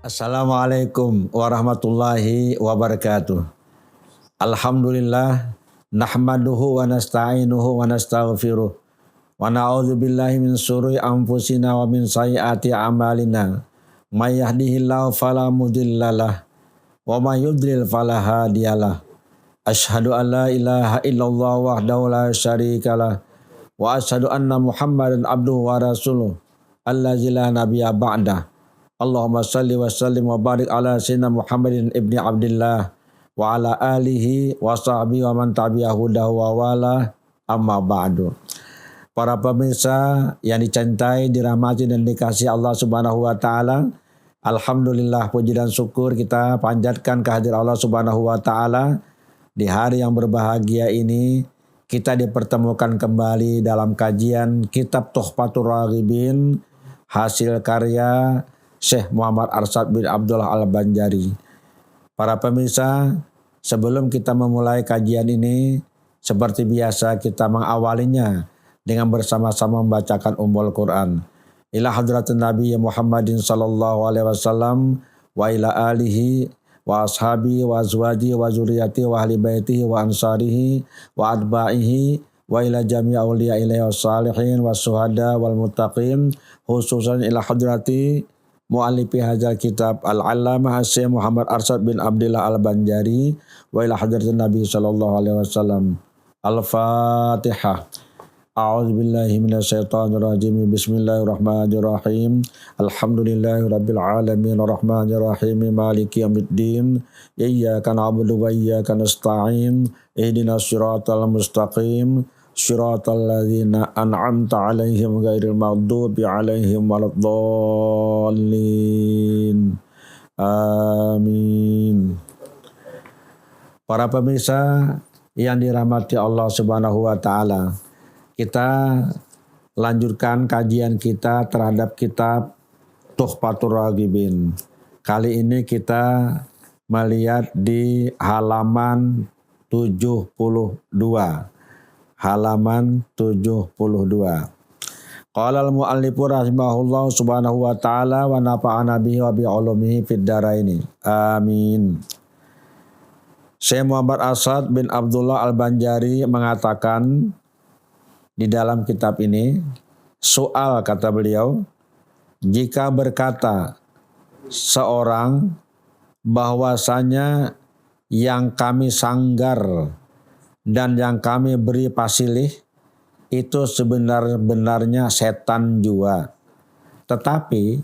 Assalamualaikum warahmatullahi wabarakatuh. Alhamdulillah nahmaduhu wa nasta'inuhu wa nastaghfiruh wa na'udzu billahi min syururi anfusina wa min sayyiati a'malina. May yahdihillahu fala mudhillalah wa may yudlil fala hadiyalah. Asyhadu an la ilaha illallah wahdahu la syarikalah wa asyhadu anna Muhammadan abduhu wa rasuluh allazi la nabiyya ba'dah. Allahumma salli wa sallim wa barik ala sayyidina Muhammadin ibni Abdillah wa ala alihi wa sahbihi wa man tabi'ahu dahu wa wala amma ba'du. Para pemirsa yang dicintai, dirahmati dan dikasihi Allah Subhanahu wa taala, alhamdulillah puji dan syukur kita panjatkan kehadirat Allah Subhanahu wa taala. Di hari yang berbahagia ini kita dipertemukan kembali dalam kajian kitab Tuhfatur Raghibin hasil karya Syekh Muhammad Arsyad bin Abdullah Al-Banjari. Para pemirsa, sebelum kita memulai kajian ini, seperti biasa kita mengawalinya dengan bersama-sama membacakan Ummul Quran. Ila hadratin Nabi Muhammadin sallallahu alaihi wasallam wa ila alihi wa ashabi wa azwaji wa zuriyati wa ahli baitihi wa ansarihi wa adba'ihi wa ila jami' awliya ilaihi wa salihin wa suhada wal muttaqin, khususan ila hadrati mu'allifi hadzal kitab al-allamah Syekh Muhammad Arsyad bin Abdullah Al-Banjari wa ila hadratin Nabi sallallahu alaihi wasallam. Al-Fatihah. A'udzu billahi minasyaitonir rajim. Bismillahirrahmanirrahim. Alhamdulillahi rabbil alamin arrahmanir rahim maliki yaumiddin. Iyyaka na'budu wa iyyaka nasta'in. Ihdinas siratal mustaqim. Syiratal ladzina an'amta 'alaihim ghairil maghdubi 'alaihim waladdallin. Amin. Para pemirsa yang dirahmati Allah Subhanahu wa taala, kita lanjutkan kajian kita terhadap kitab Tuhfatur Raghibin. Kali ini kita melihat di halaman 72. Halaman 72. Qala al-mu'allifu rahimahullah subhanahu wa ta'ala wa nafa'ana bihi wa bi'ulumihi fid dharaini. Amin. Syekh Muhammad Arsyad bin Abdullah Al-Banjari mengatakan di dalam kitab ini, soal kata beliau, jika berkata seorang bahwasanya yang kami sanggar dan yang kami beri pasilih itu sebenar-benarnya setan jua. Tetapi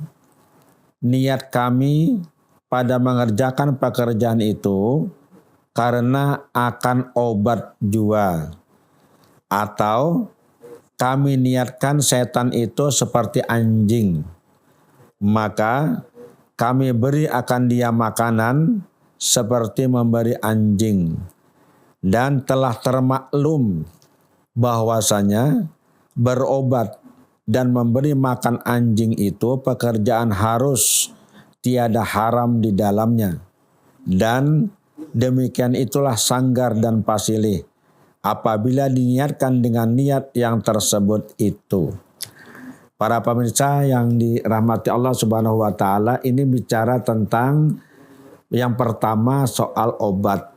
niat kami pada mengerjakan pekerjaan itu karena akan obat jua. Atau kami niatkan setan itu seperti anjing. Maka kami beri akan dia makanan seperti memberi anjing. Dan telah termaklum bahwasanya berobat dan memberi makan anjing itu pekerjaan harus, tiada haram di dalamnya. Dan demikian itulah sanggar dan pasilih apabila diniatkan dengan niat yang tersebut itu. Para pemirsa yang dirahmati Allah Subhanahu wa taala, ini bicara tentang yang pertama soal obat.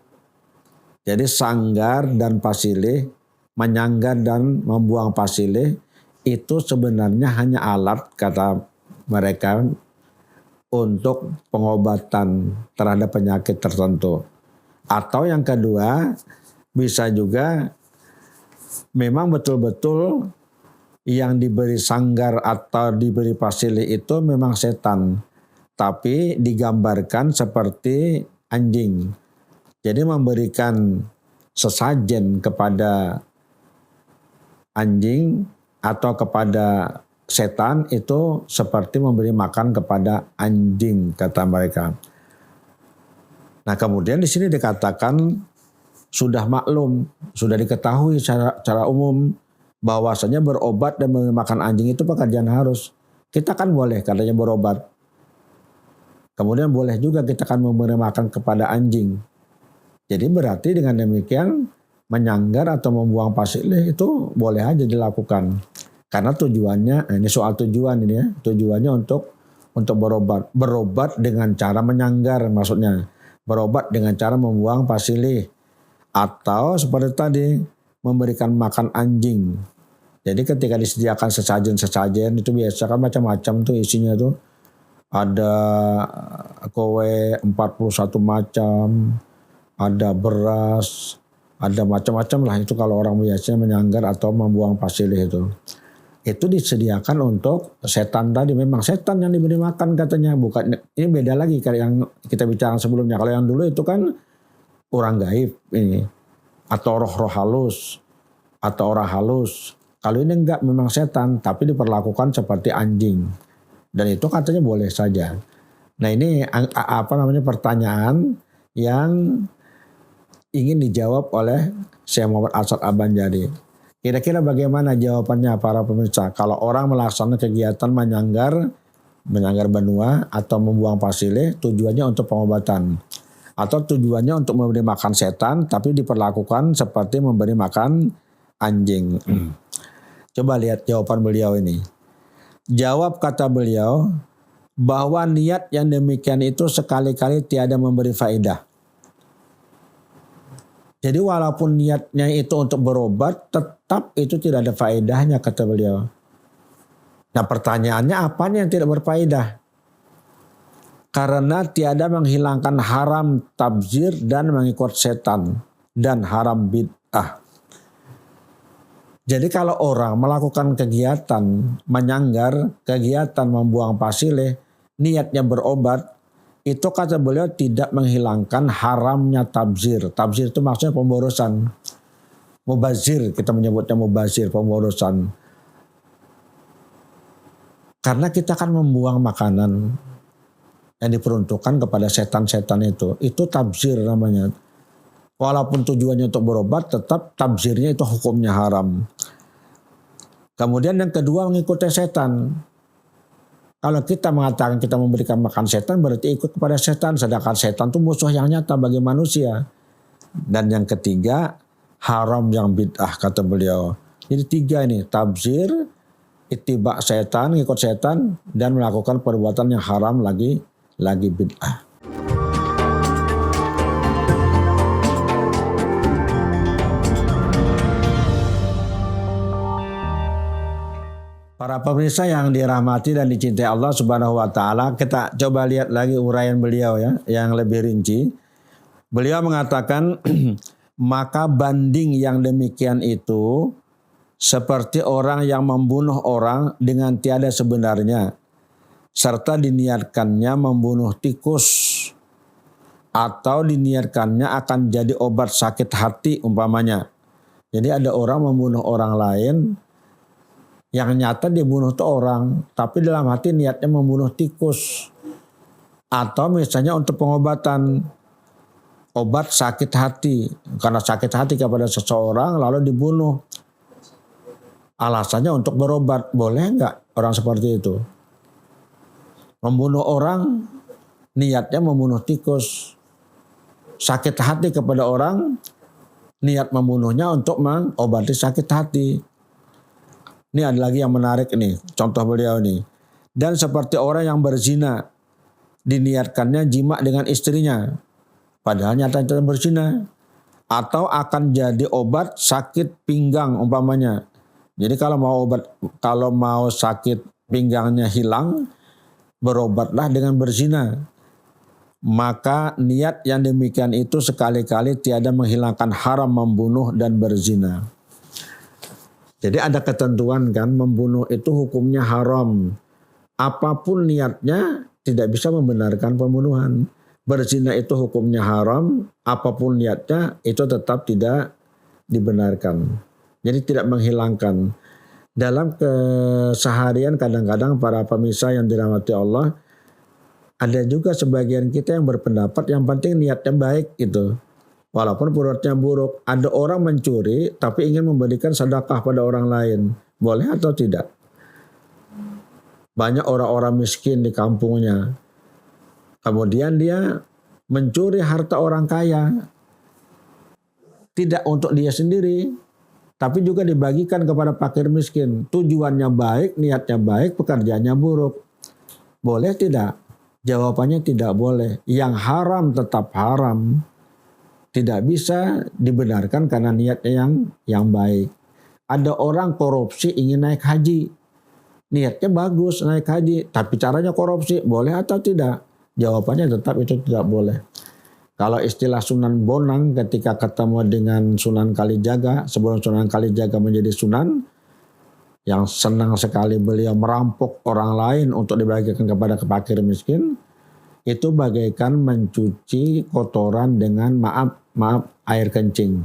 Jadi sanggar dan pasilih, menyanggar dan membuang pasilih itu sebenarnya hanya alat kata mereka untuk pengobatan terhadap penyakit tertentu. Atau yang kedua bisa juga memang betul-betul yang diberi sanggar atau diberi pasilih itu memang setan. Tapi digambarkan seperti anjing. Jadi memberikan sesajen kepada anjing atau kepada setan itu seperti memberi makan kepada anjing kata mereka. Nah kemudian di sini dikatakan sudah maklum, sudah diketahui secara umum bahwasanya berobat dan memberi makan anjing itu pekerjaan harus. Kita kan boleh katanya berobat. Kemudian boleh juga kita kan memberi makan kepada anjing. Jadi berarti dengan demikian menyanggar atau membuang pasilih itu boleh aja dilakukan. Karena tujuannya, ini soal tujuan ini ya, tujuannya untuk untuk berobat. Berobat dengan cara menyanggar maksudnya. Berobat dengan cara membuang pasilih. Atau seperti tadi, memberikan makan anjing. Jadi ketika disediakan sesajen-sesajen itu biasa kan macam-macam tuh isinya tuh. Ada kowe 41 macam, ada beras, ada macam-macam lah itu kalau orang biasanya menyanggar atau membuang pasilih itu. Itu disediakan untuk setan tadi. Memang setan yang diberi makan katanya. Bukan, ini beda lagi kayak yang kita bicara sebelumnya. Kalau yang dulu itu kan orang gaib ini. Atau roh-roh halus. Atau orang halus. Kalau ini enggak, memang setan. Tapi diperlakukan seperti anjing. Dan itu katanya boleh saja. Nah ini pertanyaan yang ingin dijawab oleh Syekh Muhammad Arsyad Abanjari. Kira-kira bagaimana jawabannya para pemirsa? Kalau orang melaksanakan kegiatan menyanggar benua atau membuang pasilih, tujuannya untuk pengobatan. Atau tujuannya untuk memberi makan setan, tapi diperlakukan seperti memberi makan anjing. Coba lihat jawaban beliau ini. Jawab kata beliau, bahwa niat yang demikian itu sekali-kali tiada memberi faedah. Jadi walaupun niatnya itu untuk berobat, tetap itu tidak ada faedahnya kata beliau. Nah pertanyaannya apanya yang tidak berfaedah? Karena tiada menghilangkan haram tabzir dan mengikut setan dan haram bid'ah. Jadi kalau orang melakukan kegiatan menyanggar, kegiatan membuang pasilih, niatnya berobat, itu kata beliau tidak menghilangkan haramnya tabzir. Tabzir itu maksudnya pemborosan. Mubazir, kita menyebutnya mubazir, pemborosan. Karena kita kan membuang makanan yang diperuntukkan kepada setan-setan itu. Itu tabzir namanya. Walaupun tujuannya untuk berobat, tetap tabzirnya itu hukumnya haram. Kemudian yang kedua mengikuti setan. Kalau kita mengatakan kita memberikan makan setan berarti ikut kepada setan. Sedangkan setan itu musuh yang nyata bagi manusia. Dan yang ketiga haram yang bid'ah kata beliau. Jadi tiga ini tabzir, ittiba setan, ikut setan dan melakukan perbuatan yang haram lagi bid'ah. Para pemirsa yang dirahmati dan dicintai Allah Subhanahu wa taala, kita coba lihat lagi uraian beliau ya yang lebih rinci. Beliau mengatakan maka banding yang demikian itu seperti orang yang membunuh orang dengan tiada sebenarnya serta diniatkannya membunuh tikus atau diniatkannya akan jadi obat sakit hati umpamanya. Jadi ada orang membunuh orang lain, yang nyata dia bunuh tuh orang, tapi dalam hati niatnya membunuh tikus. Atau misalnya untuk pengobatan, obat sakit hati. Karena sakit hati kepada seseorang lalu dibunuh. Alasannya untuk berobat. Boleh enggak orang seperti itu? Membunuh orang, niatnya membunuh tikus. Sakit hati kepada orang, niat membunuhnya untuk mengobati sakit hati. Ini ada lagi yang menarik nih, contoh beliau nih. Dan seperti orang yang berzina, diniatkannya jima dengan istrinya, padahal nyata-nyata berzina. Atau akan jadi obat sakit pinggang umpamanya. Jadi kalau mau sakit pinggangnya hilang, berobatlah dengan berzina. Maka niat yang demikian itu sekali-kali tiada menghilangkan haram membunuh dan berzina. Jadi ada ketentuan kan, membunuh itu hukumnya haram. Apapun niatnya tidak bisa membenarkan pembunuhan. Berzina itu hukumnya haram, apapun niatnya itu tetap tidak dibenarkan. Jadi tidak menghilangkan. Dalam keseharian kadang-kadang para pemirsa yang dirahmati Allah, ada juga sebagian kita yang berpendapat yang penting niatnya baik gitu. Walaupun perbuatannya buruk, ada orang mencuri tapi ingin memberikan sedekah pada orang lain. Boleh atau tidak? Banyak orang-orang miskin di kampungnya. Kemudian dia mencuri harta orang kaya. Tidak untuk dia sendiri, tapi juga dibagikan kepada fakir miskin. Tujuannya baik, niatnya baik, pekerjaannya buruk. Boleh tidak? Jawabannya tidak boleh. Yang haram tetap haram. Tidak bisa dibenarkan karena niatnya yang baik. Ada orang korupsi ingin naik haji. Niatnya bagus naik haji, tapi caranya korupsi. Boleh atau tidak? Jawabannya tetap itu tidak boleh. Kalau istilah Sunan Bonang ketika ketemu dengan Sunan Kalijaga, sebelum Sunan Kalijaga menjadi Sunan, yang senang sekali beliau merampok orang lain untuk dibagikan kepada fakir miskin, itu bagaikan mencuci kotoran dengan maaf air kencing.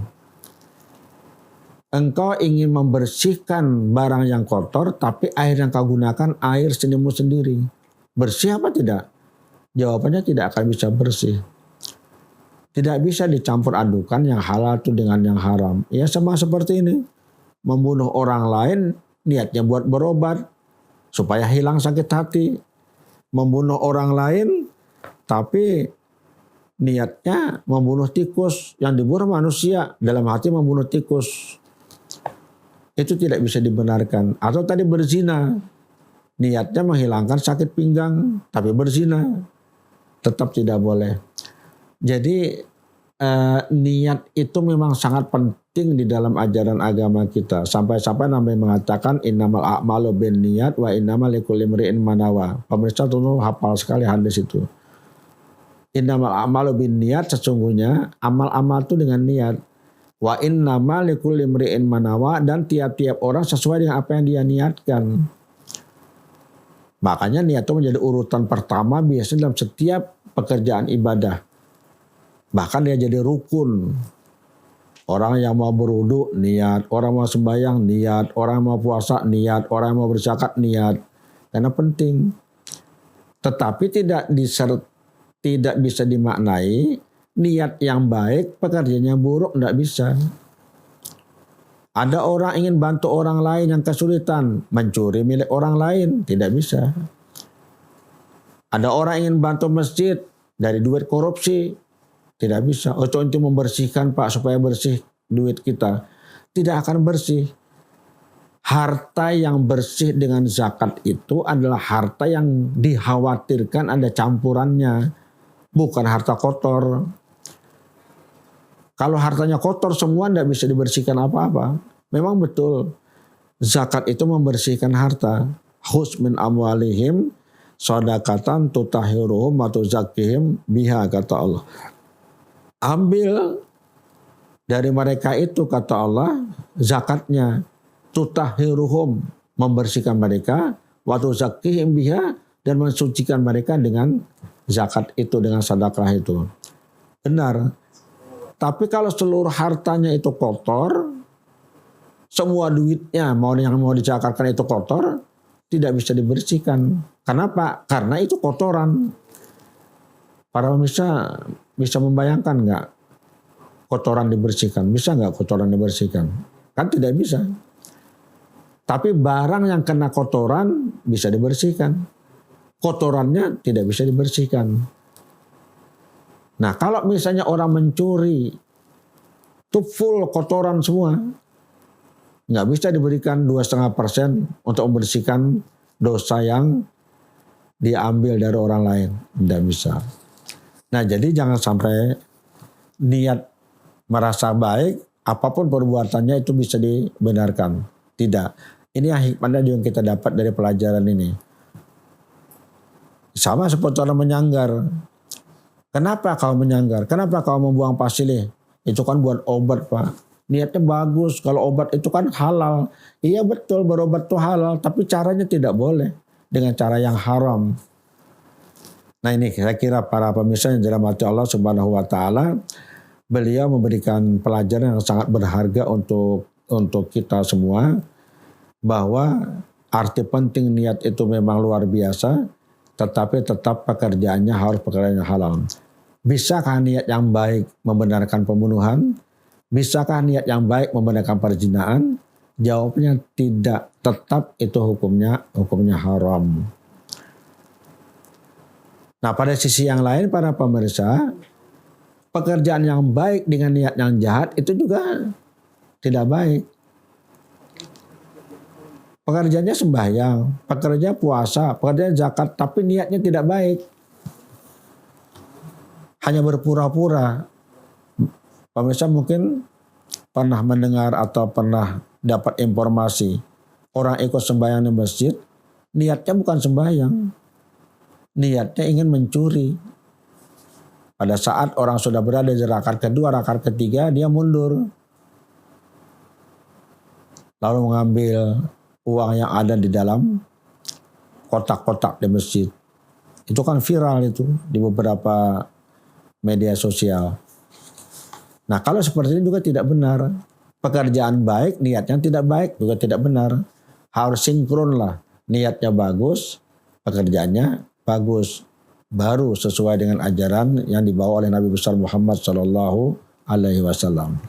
Engkau ingin membersihkan barang yang kotor, tapi air yang kau gunakan air sendirimu sendiri. Bersih apa tidak? Jawabannya tidak akan bisa bersih. Tidak bisa dicampur adukan yang halal itu dengan yang haram. Ya sama seperti ini. Membunuh orang lain, niatnya buat berobat, supaya hilang sakit hati. Membunuh orang lain, tapi niatnya membunuh tikus. Yang dibunuh manusia, dalam hati membunuh tikus. Itu tidak bisa dibenarkan. Atau tadi berzina, niatnya menghilangkan sakit pinggang, tapi berzina. Tetap tidak boleh. Jadi niat itu memang sangat penting di dalam ajaran agama kita. Sampai-sampai Nabi mengatakan innamal a'malu binniyat wa innamal likulli imri'in ma nawa. Pemirsa tentu hafal sekali hadis itu. Innamal a'malu binniyat, sesungguhnya amal-amal itu dengan niat. Wa innamal likulli imri'in ma nawa, dan tiap-tiap orang sesuai dengan apa yang dia niatkan. Makanya niat itu menjadi urutan pertama biasanya dalam setiap pekerjaan ibadah. Bahkan dia jadi rukun. Orang yang mau berwudu niat, orang mau sembahyang niat, orang mau puasa niat, orang mau berzakat niat. Karena penting. Tetapi tidak bisa dimaknai niat yang baik, pekerjaannya buruk, tidak bisa. Ada orang ingin bantu orang lain yang kesulitan, mencuri milik orang lain, tidak bisa. Ada orang ingin bantu masjid dari duit korupsi, tidak bisa. Untuk membersihkan Pak supaya bersih duit kita, tidak akan bersih. Harta yang bersih dengan zakat itu adalah harta yang dikhawatirkan ada campurannya, bukan harta kotor. Kalau hartanya kotor semua tidak bisa dibersihkan apa-apa. Memang betul zakat itu membersihkan harta. Khuz min amwalihim shadaqatan tutahhiruhum wa tuzakkihim biha, kata Allah. Ambil dari mereka itu, kata Allah, zakatnya, tutahhiruhum, membersihkan mereka, wa tuzakkihim biha, dan mensucikan mereka dengan zakat itu, dengan sedekah itu. Benar. Tapi kalau seluruh hartanya itu kotor, semua duitnya yang mau dizakatkan itu kotor, tidak bisa dibersihkan. Kenapa? Karena itu kotoran. Para pemirsa bisa membayangkan nggak kotoran dibersihkan? Bisa nggak kotoran dibersihkan? Kan tidak bisa. Tapi barang yang kena kotoran bisa dibersihkan. Kotorannya tidak bisa dibersihkan. Nah, kalau misalnya orang mencuri, itu full kotoran semua, nggak bisa diberikan 2,5% untuk membersihkan dosa yang diambil dari orang lain. Tidak bisa. Nah, jadi jangan sampai niat merasa baik, apapun perbuatannya itu bisa dibenarkan. Tidak. Ini yang hikmahnya yang kita dapat dari pelajaran ini. Sama seperti orang menyanggar. Kenapa kau menyanggar? Kenapa kau membuang pasir? Itu kan buat obat, Pak. Niatnya bagus. Kalau obat itu kan halal. Iya betul, berobat itu halal. Tapi caranya tidak boleh. Dengan cara yang haram. Nah ini saya kira para pemirsa yang dirahmati Allah Subhanahu wa taala, beliau memberikan pelajaran yang sangat berharga untuk kita semua, bahwa arti penting niat itu memang luar biasa, tetapi tetap pekerjaannya harus pekerjaan yang halal. Bisakah niat yang baik membenarkan pembunuhan? Bisakah niat yang baik membenarkan perzinahan? Jawabnya tidak, tetap itu hukumnya haram. Nah, pada sisi yang lain para pemirsa, pekerjaan yang baik dengan niat yang jahat itu juga tidak baik. Pekerjaannya sembahyang, pekerja puasa, pekerja zakat, tapi niatnya tidak baik. Hanya berpura-pura. Pemirsa mungkin pernah mendengar atau pernah dapat informasi orang ikut sembahyang di masjid, niatnya bukan sembahyang, niatnya ingin mencuri. Pada saat orang sudah berada di rakaat kedua, rakaat ketiga, dia mundur. Lalu mengambil uang yang ada di dalam kotak-kotak di masjid. Itu kan viral itu di beberapa media sosial. Nah kalau seperti ini juga tidak benar. Pekerjaan baik, niatnya tidak baik juga tidak benar. Harus sinkron lah. Niatnya bagus, pekerjaannya bagus. Baru sesuai dengan ajaran yang dibawa oleh Nabi besar Muhammad Sallallahu Alaihi Wasallam.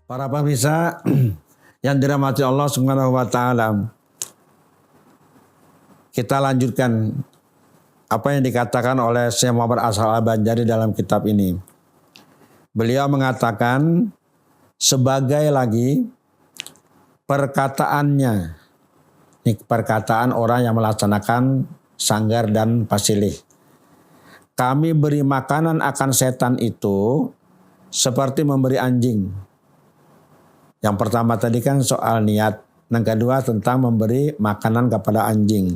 Para pemirsa yang dirahmati Allah Subhanahu wa taala. Kita lanjutkan apa yang dikatakan oleh Syekh Muhammad Al-Banjari dalam kitab ini. Beliau mengatakan sebagai lagi perkataannya, ini perkataan orang yang melaksanakan sanggar dan pasilih. Kami beri makanan akan setan itu seperti memberi anjing. Yang pertama tadi kan soal niat. Yang kedua tentang memberi makanan kepada anjing.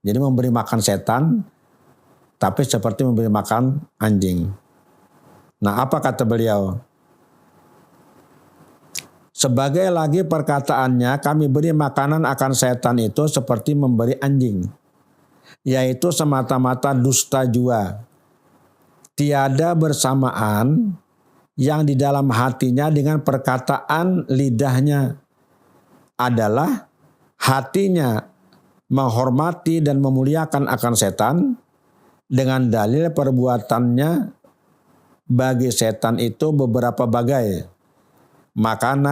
Jadi memberi makan setan, tapi seperti memberi makan anjing. Nah apa kata beliau? Sebagai lagi perkataannya, kami beri makanan akan setan itu seperti memberi anjing. Yaitu semata-mata dusta jua. Tiada bersamaan yang di dalam hatinya dengan perkataan lidahnya adalah hatinya menghormati dan memuliakan akan setan dengan dalil perbuatannya bagi setan itu beberapa bagai makan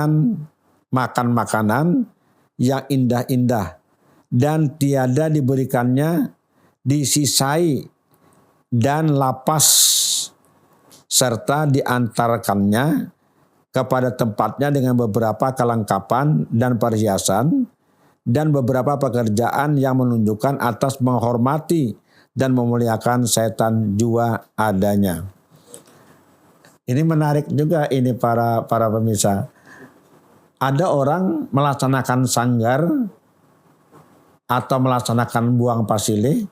makanan yang indah-indah dan tiada diberikannya disisai dan lapas serta diantarkannya kepada tempatnya dengan beberapa kelengkapan dan perhiasan dan beberapa pekerjaan yang menunjukkan atas menghormati dan memuliakan setan jua adanya. Ini menarik juga ini para pemirsa. Ada orang melaksanakan sanggar atau melaksanakan buang pasilih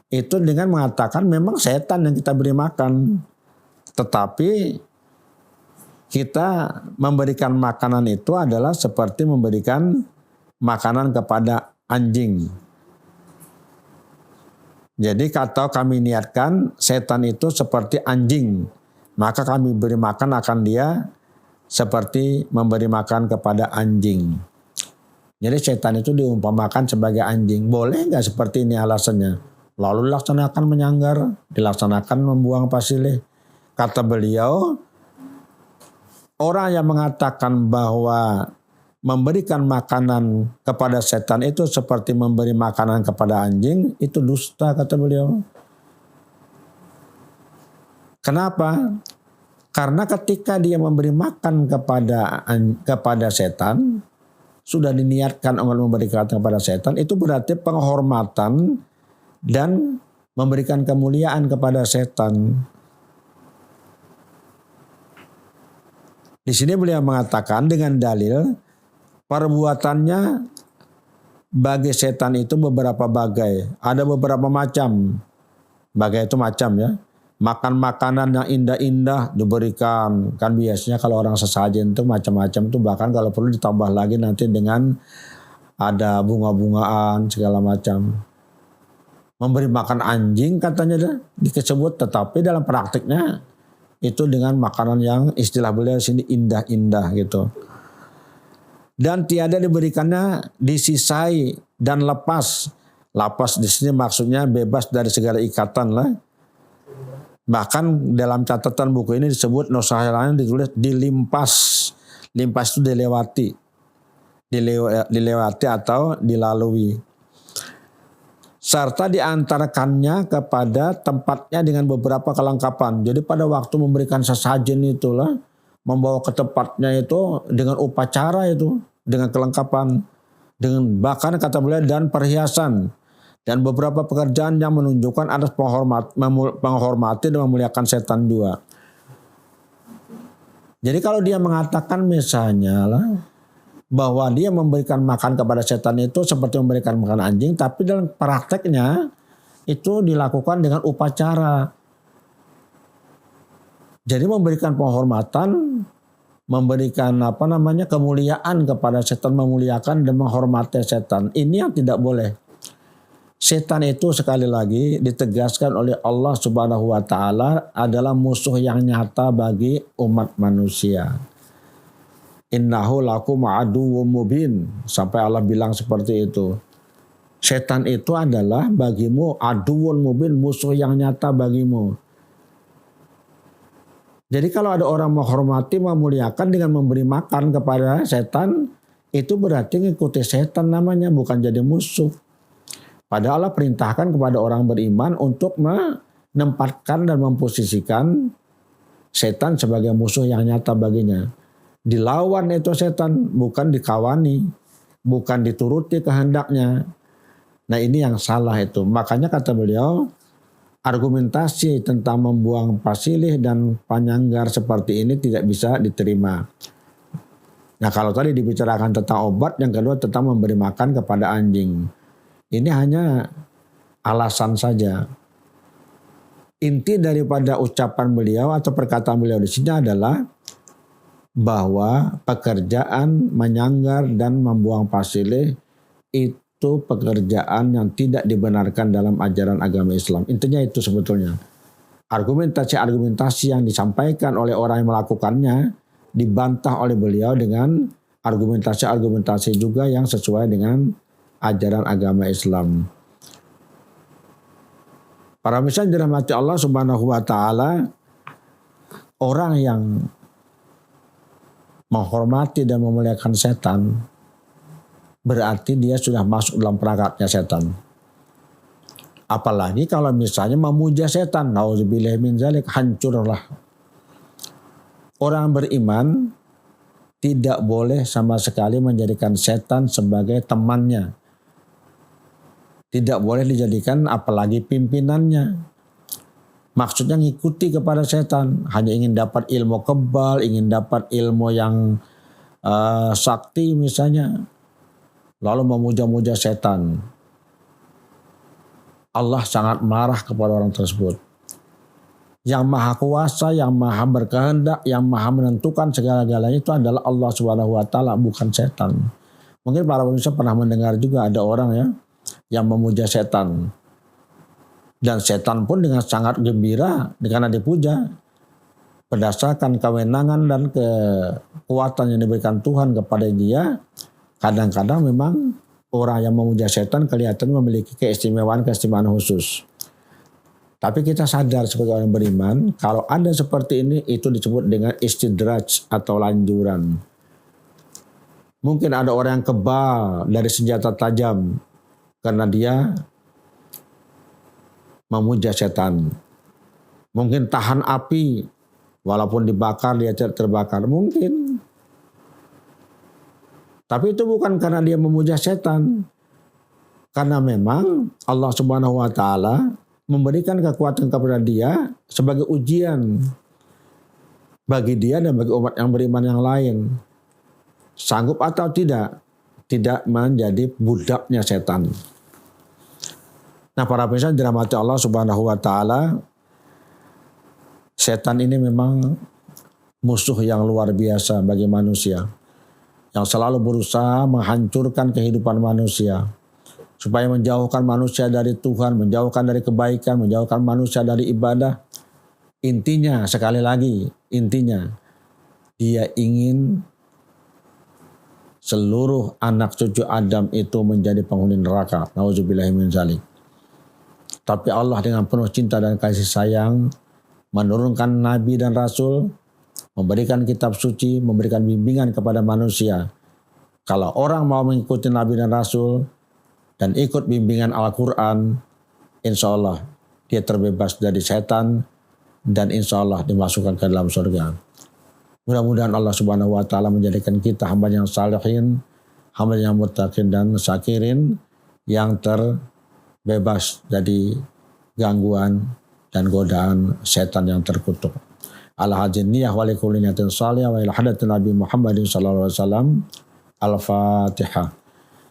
itu dengan mengatakan memang setan yang kita beri makan. Tetapi kita memberikan makanan itu adalah seperti memberikan makanan kepada anjing. Jadi kalau kami niatkan setan itu seperti anjing, maka kami beri makan akan dia seperti memberi makan kepada anjing. Jadi setan itu diumpamakan sebagai anjing. Boleh nggak seperti ini alasannya? Lalu dilaksanakan menyanggar, dilaksanakan membuang pasilih. Kata beliau, orang yang mengatakan bahwa memberikan makanan kepada setan itu seperti memberi makanan kepada anjing, itu dusta kata beliau. Kenapa? Karena ketika dia memberi makan kepada setan, sudah diniatkan untuk memberikan kepada setan, itu berarti penghormatan dan memberikan kemuliaan kepada setan. Di sini beliau mengatakan dengan dalil perbuatannya bagi setan itu beberapa bagai. Ada beberapa macam. Bagai itu macam ya. Makan makanan yang indah-indah diberikan. Kan biasanya kalau orang sesajen itu macam-macam itu bahkan kalau perlu ditambah lagi nanti dengan ada bunga-bungaan segala macam. Memberi makan anjing katanya disebut, tetapi dalam praktiknya itu dengan makanan yang istilah beliau sini indah-indah gitu. Dan tiada diberikannya disisai dan lepas. Lepas di sini maksudnya bebas dari segala ikatan lah. Bahkan dalam catatan buku ini disebut nusahilanya ditulis dilimpas. Limpas itu dilewati. Dilewati atau dilalui. serta diantarkannya kepada tempatnya dengan beberapa kelengkapan. Jadi pada waktu memberikan sesajen itulah, membawa ke tempatnya itu dengan upacara itu, dengan kelengkapan, dengan bahkan kata beliau dan perhiasan dan beberapa pekerjaan yang menunjukkan atas menghormati dan memuliakan setan juga. Jadi kalau dia mengatakan misalnya lah bahwa dia memberikan makan kepada setan itu seperti memberikan makan anjing, tapi dalam prakteknya itu dilakukan dengan upacara. Jadi memberikan penghormatan, memberikan kemuliaan kepada setan, memuliakan dan menghormati setan. Ini yang tidak boleh. Setan itu sekali lagi ditegaskan oleh Allah Subhanahu wa taala adalah musuh yang nyata bagi umat manusia. Innahu lakum aduwwum mubin. Sampai Allah bilang seperti itu. Setan itu adalah bagimu aduwwun mubin, musuh yang nyata bagimu. Jadi kalau ada orang menghormati, memuliakan dengan memberi makan kepada setan, itu berarti ngikuti setan namanya, bukan jadi musuh. Padahal Allah perintahkan kepada orang beriman untuk menempatkan dan memposisikan setan sebagai musuh yang nyata baginya. Dilawan itu setan, bukan dikawani, bukan dituruti kehendaknya. Nah ini yang salah itu. Makanya kata beliau, argumentasi tentang membuang pasilih dan panyanggar seperti ini tidak bisa diterima. Nah kalau tadi dibicarakan tentang obat, yang kedua tentang memberi makan kepada anjing. Ini hanya alasan saja. Inti daripada ucapan beliau atau perkataan beliau di sini adalah bahwa pekerjaan menyanggar dan membuang pasilih itu pekerjaan yang tidak dibenarkan dalam ajaran agama Islam. Intinya itu sebetulnya. Argumentasi-argumentasi yang disampaikan oleh orang yang melakukannya dibantah oleh beliau dengan argumentasi-argumentasi juga yang sesuai dengan ajaran agama Islam. Para misal dirahmati Allah Subhanahu wa taala, orang yang menghormati dan memuliakan setan berarti dia sudah masuk dalam perangkatnya setan. Apalagi kalau misalnya memuja setan, nauzubillahi min dzalik, hancurlah. Orang beriman tidak boleh sama sekali menjadikan setan sebagai temannya. Tidak boleh dijadikan apalagi pimpinannya. Maksudnya ngikuti kepada setan, hanya ingin dapat ilmu kebal, ingin dapat ilmu yang sakti misalnya, lalu memuja-muja setan. Allah sangat marah kepada orang tersebut. Yang maha kuasa, yang maha berkehendak, yang maha menentukan segala-galanya itu adalah Allah Subhanahu wa taala, bukan setan. Mungkin para pemirsa pernah mendengar juga ada orang ya yang memuja setan. Dan setan pun dengan sangat gembira karena dipuja. Berdasarkan kewenangan dan kekuatan yang diberikan Tuhan kepada dia, kadang-kadang memang orang yang memuja setan kelihatan memiliki keistimewaan khusus. Tapi kita sadar sebagai orang beriman, kalau ada seperti ini itu disebut dengan istidraj atau lanjuran. Mungkin ada orang yang kebal dari senjata tajam karena dia memuja setan. Mungkin tahan api, walaupun dibakar dia terbakar, mungkin. Tapi itu bukan karena dia memuja setan. Karena memang Allah Subhanahu wa taala memberikan kekuatan kepada dia sebagai ujian bagi dia dan bagi umat yang beriman yang lain. Sanggup atau tidak menjadi budaknya setan. Nah para pemirsa dirahmati Allah Subhanahu wa taala, setan ini memang musuh yang luar biasa bagi manusia, yang selalu berusaha menghancurkan kehidupan manusia, supaya menjauhkan manusia dari Tuhan, menjauhkan dari kebaikan, menjauhkan manusia dari ibadah. Intinya, sekali lagi, intinya dia ingin seluruh anak cucu Adam itu menjadi penghuni neraka. Nauzubillahi min dzalik. Tapi Allah dengan penuh cinta dan kasih sayang menurunkan nabi dan rasul, memberikan kitab suci, memberikan bimbingan kepada manusia. Kalau orang mau mengikuti nabi dan rasul, dan ikut bimbingan Al-Quran, insya Allah dia terbebas dari setan dan insya Allah dimasukkan ke dalam surga. Mudah-mudahan Allah Subhanahu wa Ta'ala menjadikan kita hamba yang salihin, hamba yang muttaqin dan syakirin, yang terbebas dari gangguan dan godaan setan yang terkutuk. Ala hadzin niyah wa likulli niyatin salihah wa ila hadratin Nabi Muhammadin sallallahu alaihi wasallam. Al-Fatihah.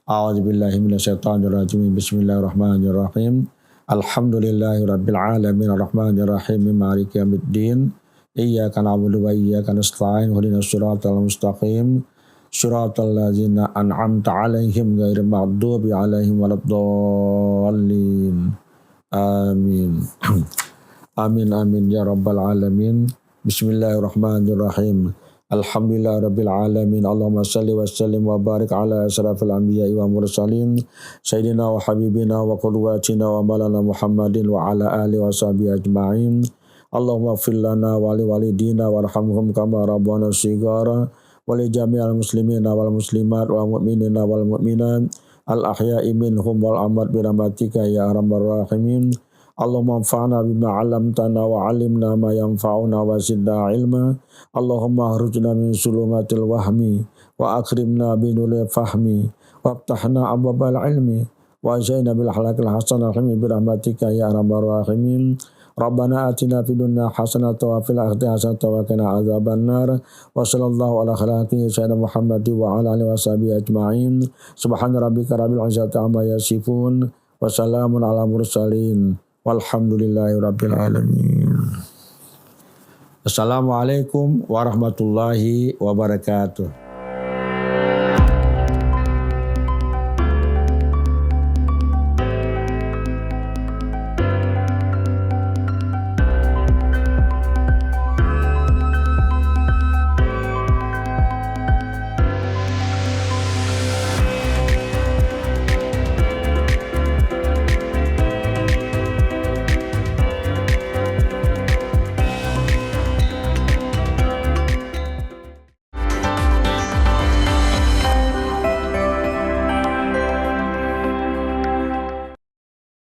A'udzubillahi minasyaitonir rajim. Bismillahirrahmanirrahim. Alhamdulillahirabbil alamin arrahmanir rahim maliki yaumiddin. Iyyaka na'budu wa iyyaka nasta'in ihdinas siratal mustaqim. Siratal ladzina an'amta 'alaihim ghairil maghdubi 'alaihim waladdallin. Amin. Amin amin ya rabbal alamin. Bismillahirrahmanirrahim. Alhamdulillah rabbil alamin. Allahumma salli wa sallim wa barik ala asrafil anbiya'i wa mursalin sayyidina wa habibina wa qudwatina wa malana Muhammadin wa ala alihi wa sahbihi ajma'in. Allahumma ighfir lana wa li walidina warhamhum kama rabbana shighara wa li jami'il muslimina wal muslimat wal mu'minina wal mu'minat al ahya'i minhum wal amwat bi rahmatika ya arhamar rahimin. Allahumma anfa'na bima 'allamtana wa 'allimna ma yanfa'una wa zidna ilma. Allahumma akhrujna min sulumatil wahmi wa akrimna bi nuril fahmi waftahna abwabal ilmi wa zaina bil halakil hasanah bi rahmatika ya arhamar rahimin. Rabbana atina fid dunya hasanatan wa fil akhirati hasanatan wa qina adzabannar. Wa sallallahu ala khalaqi sayyidina Muhammad wa ala alihi washabihi ajma'in. Subhana rabbika rabbil izzati amma yasifun wa salamun ala mursalin. Walhamdulillahi rabbil alamin. Assalamualaikum warahmatullahi wabarakatuh.